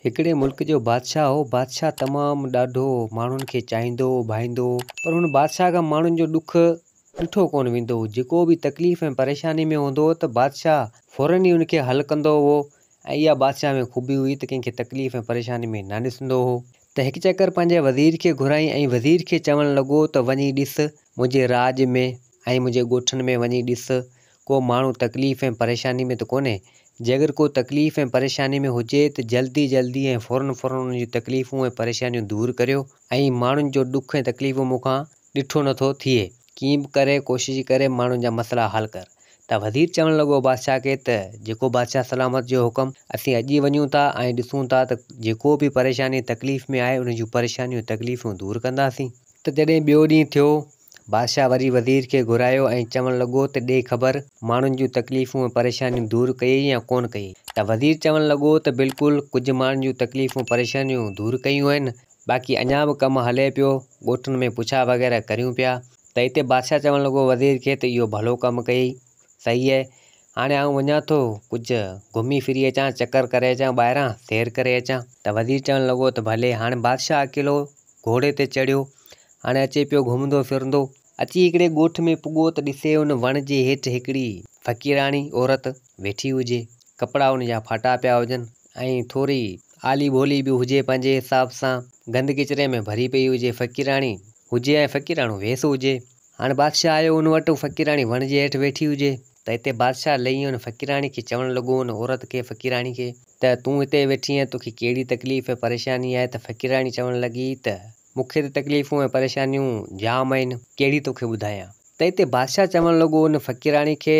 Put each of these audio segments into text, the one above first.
हिकिड़े मुल्क जो बादशाह हो। बादशाह तमामु ॾाढो माण्हुनि खे चाहींदो भाईंदो, पर हुन बादशाह खां माण्हुनि जो ॾुख ॾिठो कोन वेंदो हो। जेको बि तकलीफ़ ऐं परेशानी में हूंदो हो त बादशाह फ़ौरन ई उनखे हल कंदो हो। ऐं इहा बादशाह में ख़ूबी हुई त कंहिंखे तकलीफ़ ऐं परेशानी में न ॾिसंदो हो। त हिकु चकर पंहिंजे वज़ीर खे घुराई ऐं वज़ीर खे चवणु लॻो त वञी ॾिस मुंहिंजे राज में ऐं मुंहिंजे ॻोठनि में वञी ॾिस को माण्हू तकलीफ़ ऐं परेशानी में त कोन्हे। जे अगरि को तकलीफ़ ऐं परेशानी में हुजे त जल्दी जल्दी ऐं फ़ौरन फ़ौरन उन जी तकलीफ़ूं ऐं परेशानियूं दूरि करियो। ऐं माण्हुनि जो ॾुख ऐं तकलीफ़ूं मूंखां ॾिठो नथो थिए। कीअं बि करे कोशिशि करे माण्हुनि जा मसइला हल कर। त वज़ीर चवणु लॻो बादशाह खे त जेको बादशाह सलामत जो हुकुम, असीं अॼु ई वञूं था ऐं ॾिसूं था त जेको बि परेशानी तकलीफ़ में आहे उन जूं परेशानियूं तकलीफ़ूं दूरि कंदासीं। त जॾहिं ॿियो ॾींहुं थियो, बादशाह वरी वज़ीर खे घुरायो ऐं चवणु लॻो त ॾे ख़बर माण्हुनि जूं तकलीफ़ूं ऐं परेशानियूं दूरि कई या कोन कई। त वज़ीर चवणु लॻो त बिल्कुलु कुझु माण्हुनि जूं तकलीफ़ूं परेशानियूं दूरि कयूं आहिनि, बाक़ी अञा बि कमु हले पियो, ॻोठनि में पुछा वग़ैरह करियूं पिया। त हिते बादशाह चवणु लॻो वज़ीर खे त इहो भलो कमु कई, सही आहे। हाणे आउं वञा थो कुझु घुमी फिरी अचां, चकर करे अचां ॿाहिरां, सैर करे अचां। त वज़ीर चवणु लॻो त भले। हाणे बादशाह अकेलो घोड़े ते चढ़ियो, हाणे अचे पियो घुमंदो फिरंदो। अची हिकिड़े ॻोठ में पुॻो त ॾिसे उन वण जे हेठि हिकिड़ी फ़क़ीराणी औरत वेठी हुजे। कपिड़ा उन जा फाटा पिया हुजनि ऐं थोरी आली बोली बि हुजे पंहिंजे हिसाब सां, गंद किचिरे में भरी पई हुजे। फ़क़ीराणी हुजे ऐं फ़क़ीराणो वेस हुजे। हाणे बादशाह आयो उन वटि, फ़क़ीराणी वण जे हेठि वेठी हुजे। त हिते बादशाह लही उन फ़क़ीराणी खे चवणु लॻो, उन औरत खे, फ़क़ीराणी खे, त तूं हिते वेठी आहीं, तोखे कहिड़ी तकलीफ़ ऐं परेशानी आहे। त फ़क़ीराणी चवणु लॻी त मूंखे त तकलीफ़ूं ऐं परेशानियूं जाम आहिनि, कहिड़ी तोखे ॿुधायां। त हिते बादशाह चवणु लॻो उन फ़क़ीराणी खे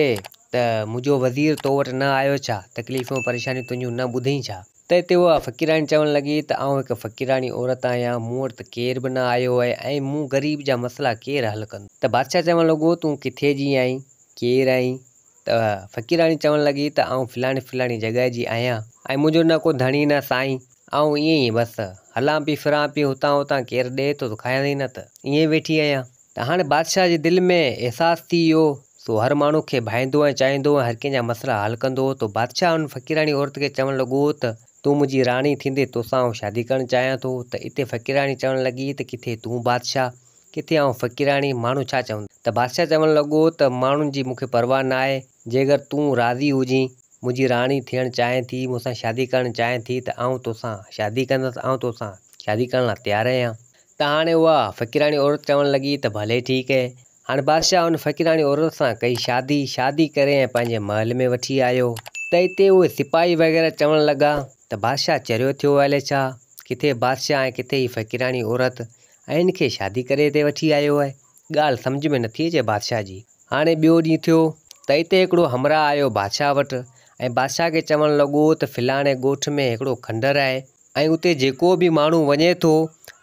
त मुंहिंजो वज़ीर तो वटि न आयो छा, तकलीफ़ूं परेशानियूं तुंहिंजूं न ॿुधई छा। त हिते उहा फ़क़ीराणी चवणु लॻी त आउं हिकु फ़क़ीराणी औरत आहियां, मूं वटि त केर बि न आयो आहे ऐं मूं ग़रीब जा मसइला केरु हल कंदो। त बादशाह चवणु लॻो तूं किथे जी आहीं, केरु आहीं। त फ़क़ीराणी चवणु लॻी त आउं फलाणी फलाणी जॻह जी आहियां ऐं मुंहिंजो न को धणी न साईं, आउं ईअं ई बसि हलां पई फिरां पई, हुतां हुतां केरु ॾिए थो त खाईंदई न त ईअं वेठी आहियां। त हाणे बादशाह जे दिलि में अहसासु थी वियो, सो हर माण्हू खे भाईंदो ऐं चाहींदो ऐं हर कंहिंजा मसइला हल कंदो। त बादशाह उन फ़क़ीराणी औरत खे चवणु लॻो त तूं मुंहिंजी राणी थींदे तोसां आउं शादी करणु चाहियां थो। त हिते फ़क़ीराणी चवणु लॻी त किथे तूं बादशाह, किथे आउं फ़क़ीराणी, माण्हू छा चवंदा। त बादशाह चवणु लॻो त माण्हुनि जी मूंखे परवाह न आहे, जे अगरि तूं राज़ी हुजीं, मुंहिंजी राणी थियणु चाहें थी, मूंसां शादी करणु चाहें थी, त आउं तोसां शादी कंदसि, आउं तोसां शादी करण लाइ तयारु आहियां। त हाणे उहा फ़क़ीराणी औरत चवणु लॻी त भले ठीकु आहे। हाणे बादशाह उन फ़क़ीराणी औरत सां कई शादी करे ऐं पंहिंजे महल में वठी आयो। त हिते उहे सिपाही वग़ैरह चवणु लॻा त बादशाह चरियो थियो हले छा, किथे बादशाह ऐं किथे ई फ़क़ीराणी औरत ऐं हिनखे शादी करे हिते वठी आयो आहे। ॻाल्हि सम्झ में नथी अचे बादशाह जी। हाणे ॿियो ॾींहुं थियो त हिते हिकिड़ो हमराह आयो बादशाह वटि ऐं बादशाह खे चवणु लॻो त फलाणे ॻोठ में हिकिड़ो खंडर आहे ऐं उते जेको बि माण्हू वञे थो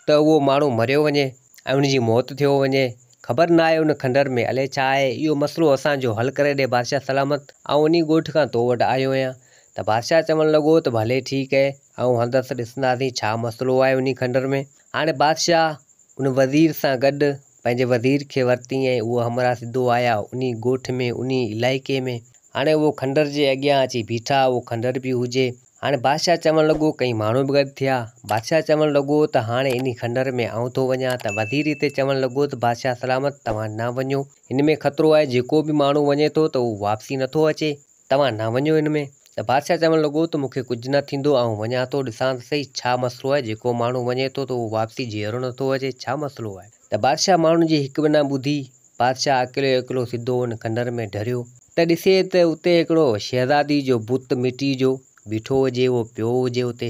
त उहो माण्हू मरियो वञे ऐं उनजी मौत थियो वञे। ख़बर न आहे उन खंडर में अलाए छा आहे, इहो मसइलो असांजो हल करे ॾे बादशाह सलामत, ऐं उन ॻोठ खां तो वटि आयो आहियां। त बादशाह चवणु लॻो त भले ठीकु आहे, ऐं हलंदसि, ॾिसंदासीं छा मसइलो आहे उन खंडर में। हाणे बादशाह उन वज़ीर सां गॾु पंहिंजे वज़ीर खे वरिती ऐं उहो हमराह सिधो आया उन ॻोठ में, उन इलाइक़े में। हाणे उहो खंडर जे अॻियां अची बीठा, उहो खंडर बि हुजे। हाणे बादशाह चवणु लॻो, कई माण्हू बि गॾु थिया। बादशाह चवणु लॻो त हाणे इन खंडर में आउं थो वञा। त वज़ीर हिते चवणु लॻो त बादशाह सलामत तव्हां न वञो, हिन में ख़तरो आहे, जेको बि माण्हू वञे थो त उहो वापसी नथो अचे, तव्हां न वञो हिन में। त बादशाह चवणु लॻो त मूंखे कुझु न थींदो, आउं वञा थो, ॾिसां त सही छा मसइलो आहे, जेको माण्हू वञे थो त उहो वापसी जीअरो नथो अचे, छा मसइलो आहे। त बादशाह माण्हुनि जी हिकु बि न ॿुधी, बादशाह अकेलो सिधो उन खंडर में ढरियो। त ॾिसे त उते हिकिड़ो शहज़ादी जो बुत मिटी जो बीठो हुजे, उहो पियो हुजे उते,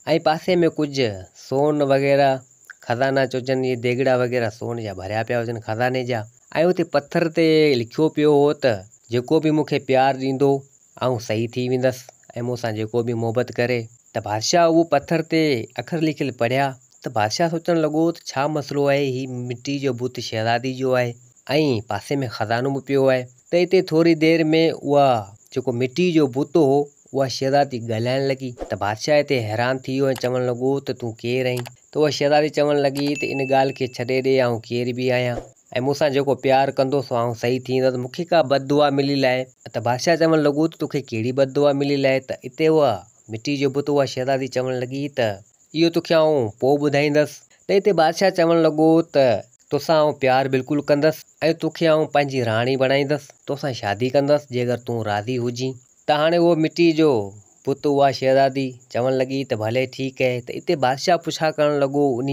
ऐं पासे में कुझु सोन वग़ैरह खज़ाना चोचनि, इहे देगड़ा वग़ैरह सोन जा भरिया पिया हुजनि खज़ाने जा। ऐं उते पथर ते लिखियो पियो हो त जेको बि मूंखे प्यारु ॾींदो आउं सही थी वेंदसि ऐं मूंसां जेको बि मोहबत करे। त बादशाह उहो पथर ते अखर लिखियलु पढ़िया। त बादशाह सोचणु लॻो त छा मसइलो आहे, ही मिटी जो बुत शहज़ादी जो आहे ऐं पासे में खज़ानो बि पियो आहे। त हिते थोरी देरि में उहा जेको मिटी जो बुत हो, उहा शहज़ादी ॻाल्हाइणु लॻी। त बादशाह हिते हैरान थी वियो ऐं चवणु लॻो त तूं केरु आहीं। त उहा शहज़ादी चवणु लॻी त इन ॻाल्हि खे छॾे ॾे, आउं केरु बि आहियां ऐं मूंसां जेको प्यारु कंदो सो आउं सही थींदसि, मूंखे का बददुआ मिली लाइ। त बादशाह चवणु लॻो त तोखे कहिड़ी बददुआ मिली लाइ। त हिते उहा मिटी जो बुत उहा शहज़ादी चवणु लॻी त इहो तोखे आउं पोइ ॿुधाईंदसि। त हिते बादशाह चवणु लॻो त तोसां आउं प्यारु बिल्कुलु कंदसि ऐं तोखे आउं पंहिंजी राणी बणाईंदसि, तोसां शादी कंदसि जेकर तूं राज़ी हुजीं। त हाणे उहो मिटी जो बुत उहा शहज़ादी चवणु लॻी त भले ठीकु आहे। त हिते बादशाह पुछा करणु लॻो उन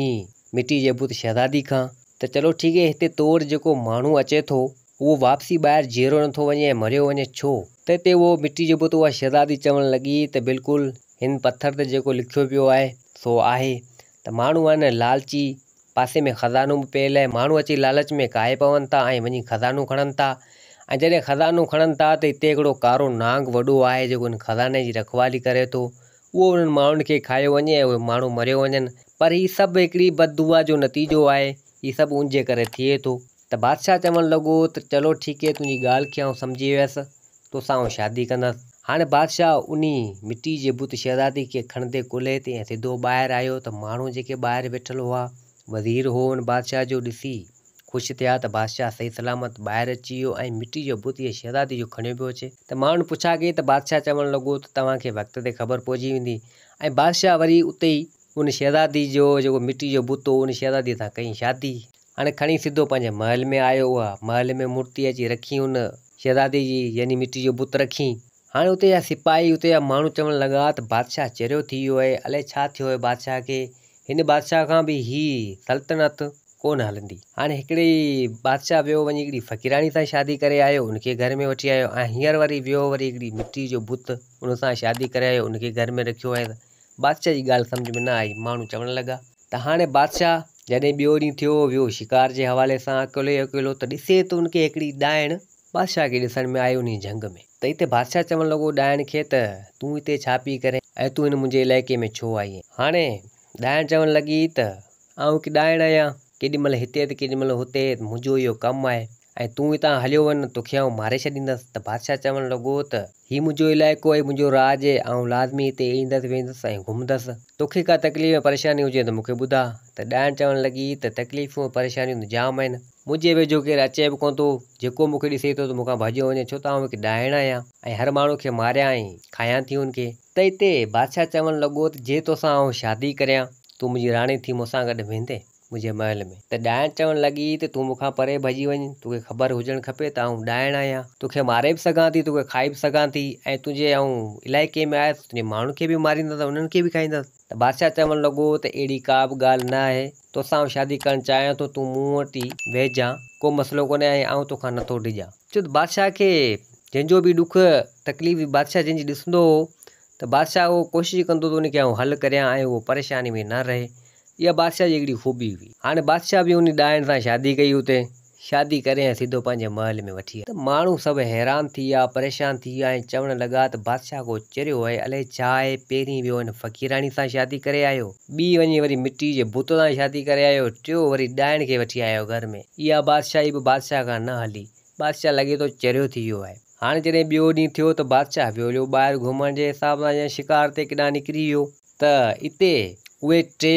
मिटी जे बुत शहज़ादी खां त चलो ठीकु आहे, हिते तो वटि जेको माण्हू अचे थो उहो वापसी ॿाहिरि जीअरो नथो वञे ऐं मरियो वञे छो? त हिते उहो मिटी जो बुत उहा शहज़ादी चवणु लॻी त बिल्कुलु हिन पथर ते जेको लिखियो पियो आहे सो आहे। त माण्हू आहिनि लालची, पासे में ख़ज़ानो बि पियल आहे, माण्हू अची लालच में काए पवनि था ऐं वञी ख़ज़ानो खणनि था। ऐं जॾहिं ख़ज़ानो खणनि था त हिते हिकिड़ो कारो नांग वॾो आहे जेको हिन ख़ज़ाने जी रखवाली करे थो, उहो उन्हनि माण्हुनि खे खायो वञे ऐं उहे माण्हू मरियो वञनि। पर हीअ सभु हिकिड़ी बददुआ जो नतीजो आहे, हीअ सभु उनजे करे थिए थो। त बादशाह चवणु लॻो त चलो ठीकु आहे, तुंहिंजी ॻाल्हि खे आउं सम्झी वियसि, तोसां आउं शादी कंदसि। हाणे बादशाह उन मिटी जे बुत शहज़ादी खे खणंदे कुल्हे ते ऐं सिधो ॿाहिरि आयो त माण्हू जेके ॿाहिरि वेठल हुआ, वज़ीर हो हुन बादशाह जो ॾिसी ख़ुशि थिया त बादशाह सही सलामत ॿाहिरि अची वियो ऐं मिटी जो बुत इहे शहज़ादी जो खणियो पियो अचे। त माण्हुनि पुछा कई त बादशाह चवणु लॻो त तव्हांखे वक़्त ते ख़बर पहुची वेंदी। ऐं बादशाह वरी उते ई उन शहज़ादी जो जेको मिटी जो बुत हो उन शहज़ादी सां कई शादी। हाणे खणी सिधो पंहिंजे महल में आयो, उहा महल में मूर्ति अची रखी उन शहज़ादी जी यानी मिटी जो बुत रखी। हाणे उते जा सिपाही, उते जा माण्हू चवणु लॻा त बादशाह चरियो थी वियो आहे, अलाए छा थियो आहे बादशाह खे, हिन बादशाह खां बि ही सल्तनत कोन हलंदी। हाणे हिकिड़ी बादशाह वियो वञी हिकिड़ी फ़क़ीराणी सां शादी करे आयो, उनखे घर में वठी आयो ऐं हींअर वरी वियो वरी हिकिड़ी मिटी जो बुत उन सां शादी करे आयो, उनखे घर में रखियो आहे। बादशाह जी ॻाल्हि सम्झ में न आई, माण्हू चवणु लॻा। त हाणे बादशाह जॾहिं ॿियो ॾींहुं थियो, वियो शिकार जे हवाले सां अकेलो अकेलो, त ॾिसे त उनखे हिकिड़ी ॾाइण बादशाह खे ॾिसण में आई उन जंग में। त हिते बादशाह चवणु लॻो ॾाइण खे त तूं हिते छा पई करे ऐं तूं हिन मुंहिंजे इलाइक़े में छो आई आहीं? हाणे ॾाइण चवणु लॻी त आउं हिकु ॾाइण आहियां, केॾीमहिल हिते त केॾीमहिल हुते, मुंहिंजो इहो कमु आहे ऐं तूं हितां हलियो वञ तोखे आउं मारे छॾींदसि। त बादशाह चवणु लॻो त हीउ मुंहिंजो इलाइक़ो आहे, मुंहिंजो राज आहे, ऐं लाज़मी हिते ईंदसि वेंदसि ऐं घुमंदसि, तोखे का तकलीफ़ परेशानी हुजे त मूंखे ॿुधा। त ॾाइण चवणु लॻी त तकलीफ़ूं परेशानियूं त जाम आहिनि, मुंहिंजे वेझो केरु अचे बि कोन थो, जेको मूंखे ॾिसे थो त मूंखां भॼियो वञे, छो त आउं हिकु ॾाइण आहियां ऐं हर माण्हू खे मारियां ऐं खायां थी हुनखे। त हिते बादशाह चवणु लॻो त जे तोसां आउं शादी करियां, तूं मुंहिंजी राणी थी मूंसां गॾु वेंदे मुंहिंजे महल में? त ॾाइण चवणु लॻी त तूं मूंखां परे भॼी वञ, तोखे ख़बर हुजणु खपे त आउं ॾाइण आहियां, तोखे मारे बि सघां थी, तोखे खाई बि सघां थी ऐं तुंहिंजे आउं इलाइक़े में आयुसि तुंहिंजे माण्हू खे बि मारींदसि, उन्हनि खे बि खाईंदसि। त बादशाह चवणु लॻो त अहिड़ी का बि ॻाल्हि न आहे, तोसां आउं शादी करणु चाहियां थो, तूं मूं वटि ई वेझां, को मसइलो कोन्हे ऐं आउं तोखां नथो डिॼां। छो त बादशाह खे जंहिंजो बि ॾुख तकलीफ़ बादशाह जंहिंजी ॾिसंदो हो त बादशाह उहो कोशिशि कंदो त उनखे आउं हल करियां ऐं उहो परेशानी में न रहे, इहा बादशाह जी हिकिड़ी ख़ूबी हुई। हाणे बादशाह बि उन ॾाइण सां शादी कई, उते शादी करे ऐं सिधो पंहिंजे महल में वठी विया। त माण्हू सभु हैरान थी विया, परेशान थी विया ऐं चवणु लॻा त बादशाह को चरियो आहे, अलाए छा आहे, पहिरीं वियो हिन फ़क़ीराणी सां शादी करे आयो, ॿी वञी वरी मिटी जे बुत सां शादी करे आयो, टियों वरी ॾाइण खे वठी आयो घर में। इहा बादशाही बि बादशाह खां न हली, बादशाह लॻे थो चरियो थी वियो आहे। हाणे जॾहिं ॿियो ॾींहुं थियो त बादशाह वियो हलियो ॿाहिरि घुमण जे हिसाब सां या शिकार ते केॾांहुं निकिरी वियो। त हिते उहे टे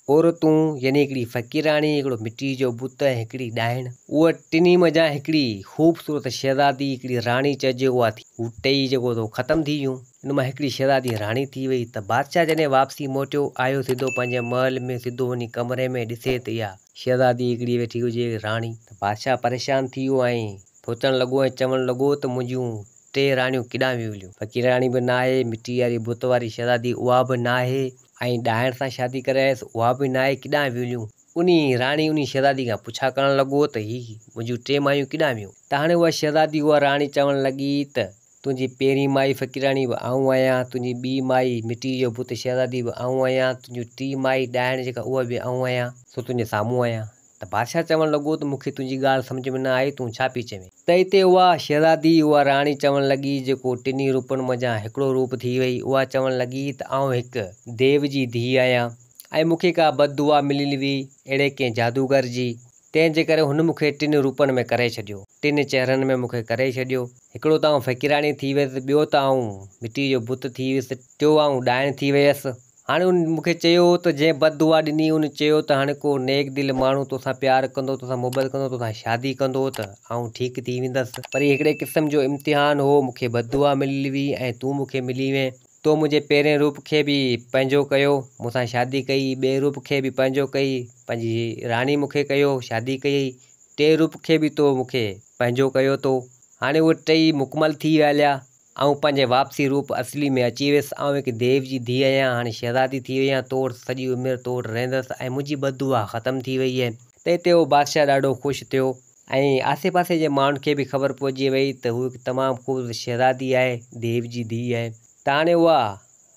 औरतूं यानी हिकिड़ी फ़क़ीराणी, हिकिड़ो मिटी जो बुत ऐं हिकिड़ी ॾाइण, उहा टिनी मज़ा हिकिड़ी ख़ूबसूरत शहज़ादी, हिकिड़ी राणी चइजे उहा थी, हू टई जेको थो ख़तमु थी वियूं, हिन मां हिकिड़ी शहज़ादी राणी थी वई। त बादशाह जॾहिं वापसी मोटियो आयो सिधो पंहिंजे महल में, सिधो वञी कमरे में ॾिसे त इहा शहज़ादी हिकिड़ी वेठी हुजे राणी। त बादशाह परेशान थी वियो ऐं सोचणु लॻो ऐं चवणु लॻो त मुंहिंजूं टे राणियूं केॾांहुं वियूं हलियूं, फ़क़ीराणी बि न आहे, मिटी वारी बुत वारी शहज़ादी उहा बि न आहे ऐं ॾाइण सां शादी करे आयसि उहा बि न आहे, केॾांहुं वियूं हलियूं? उन राणी उन शहज़ादी खां पुछा करणु लॻो त ही मुंहिंजूं टे मायूं केॾांहुं वियूं? त हाणे उहा शहज़ादी, उहा राणी चवणु लॻी त तुंहिंजी पहिरीं माई फ़क़ीराणी बि आऊं आहियां, तुंहिंजी ॿी माई मिटी जो बुत शहज़ादी बि आऊं आहियां, तुंहिंजूं टी माई ॾाइण जेका उहा बि आऊं आहियां, सो तुंहिंजे साम्हूं आहियां। त बादशाह चवणु लॻो त मूंखे तुंहिंजी ॻाल्हि सम्झ में न आई, तूं छा पई चवें? त हिते उहा शहज़ादी, उहा राणी चवणु लॻी जेको टिनी रूपनि मज़ा हिकिड़ो रूप थी वई, उहा चवणु लॻी त आउं हिकु देव जी धीउ आहियां ऐं मूंखे का बददुआ मिली हुई अहिड़े कंहिं जादूगर जी, तंहिंजे करे हुन मूंखे टिनि रूपनि में करे छॾियो, टिनि चहिरनि में मूंखे करे छॾियो। हिकिड़ो त आउं फ़क़ीराणी थी वियसि, ॿियो त आउं मिटी जो बुत थी वियुसि, टियों आउं ॾाइण थी वियसि। हाणे उन मूंखे चयो त जंहिं बददुआ ॾिनी उन चयो त हाणे को नेक दिलि माण्हू तोसां प्यारु कंदो, तोसां मुहबत कंदो, तोसां शादी कंदो त आउं ठीकु थी वेंदसि। पर हिकिड़े क़िस्म जो इम्तिहान हो, मूंखे बददुआ मिली हुई ऐं तूं मूंखे मिली वएं। तो मुंहिंजे पहिरें रूप खे बि पंहिंजो कयो, मूंसां शादी कई। ॿिए रूप खे बि पंहिंजो कई, पंहिंजी राणी मूंखे कयो, शादी कई। टे रूप खे बि तो मूंखे पंहिंजो कयो तो। हाणे उहे टई मुकमल थी हलिया। ऐं पंहिंजे वापसी रूप असली में अची वियुसि। ऐं हिकु देव जी धीउ आहियां, हाणे शहज़ादी थी वई आहियां, तोड़ सॼी उमिरि तोड़ रहंदसि ऐं मुंहिंजी बददुआ ख़तमु थी वई आहे। त हिते उहो बादशाह ॾाढो ख़ुशि थियो ऐं आसे पासे जे माण्हुनि खे बि ख़बर पइजी वई त हू हिकु तमामु ख़ूब शहज़ादी आहे, देव जी धीउ आहे। त हाणे उहा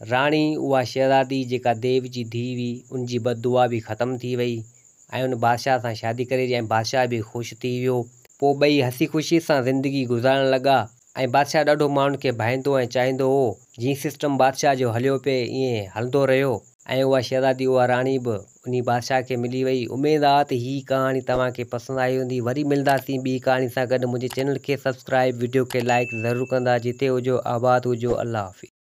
राणी, उहा शहज़ादी जेका देव जी धीउ हुई, उनजी बददुआ बि ख़तमु थी वई ऐं उन बादशाह सां शादी करे ऐं बादशाह बि ख़ुशि थी वियो। पोइ ॿई हसी ख़ुशी सां ज़िंदगी गुज़ारण लॻा ऐं बादशाह ॾाढो माण्हुनि खे भाईंदो ऐं चाहींदो हो। जीअं सिस्टम बादशाह जो हलियो पिए ईअं हलंदो रहियो ऐं उहा शहज़ादी, उहा राणी बि उन बादशाह खे मिली वई। उमेदु आहे त हीअ कहाणी तव्हांखे पसंदि आई हूंदी। वरी मिलंदासीं ॿी कहाणी सां गॾु। मुंहिंजे चैनल खे सब्सक्राइब, वीडियो खे लाइक ज़रूरु कंदा। जिते हुजो आबाद हुजो। अल्लाह हाफ़िज़।